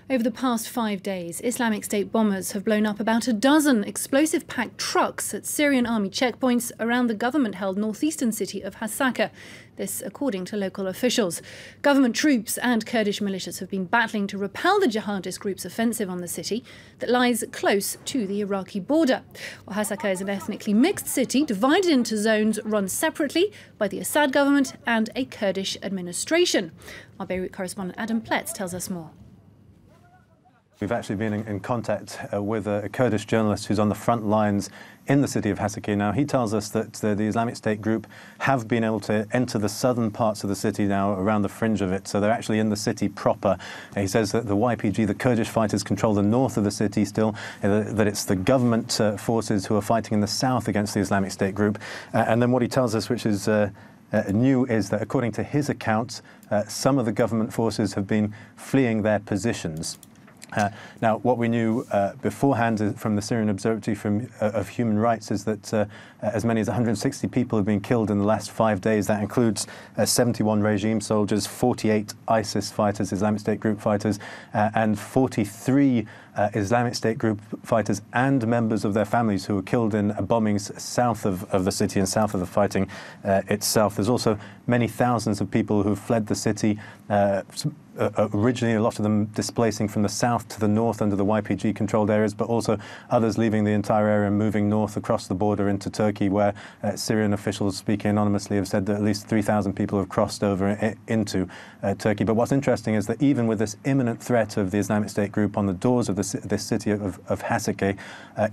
Over the past 5 days, Islamic State bombers have blown up about a dozen explosive-packed trucks at Syrian army checkpoints around the government-held northeastern city of Hasakeh. This according to local officials. Government troops and Kurdish militias have been battling to repel the jihadist group's offensive on the city that lies close to the Iraqi border. Al-Hasakah is an ethnically mixed city divided into zones run separately by the Assad government and a Kurdish administration. Our Beirut correspondent Adam Pletz tells us more. We've actually been in contact with a Kurdish journalist who's on the front lines in the city of Hasakeh now. He tells us that the Islamic State group have been able to enter the southern parts of the city now, around the fringe of it, so they're actually in the city proper. He says that the YPG, the Kurdish fighters, control the north of the city still, that it's the government forces who are fighting in the south against the Islamic State group. And then what he tells us, which is new, is that according to his account, some of the government forces have been fleeing their positions. Now, what we knew beforehand from the Syrian Observatory of Human Rights is that as many as 160 people have been killed in the last 5 days. That includes 71 regime soldiers, 48 ISIS fighters, Islamic State group fighters, and 43 Islamic State group fighters and members of their families who were killed in bombings south of the city and south of the fighting itself. There's also many thousands of people who have fled the city. Originally, a lot of them displacing from the south to the north under the YPG-controlled areas, but also others leaving the entire area and moving north across the border into Turkey, where Syrian officials speaking anonymously have said that at least 3,000 people have crossed over into Turkey. But what's interesting is that even with this imminent threat of the Islamic State group on the doors of this city of Hasakeh,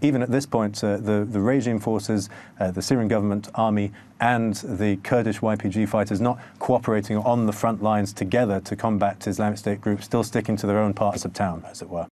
even at this point, the regime forces, the Syrian government army, and the Kurdish YPG fighters not cooperating on the front lines together to combat Islamic State groups, still sticking to their own parts of town, as it were.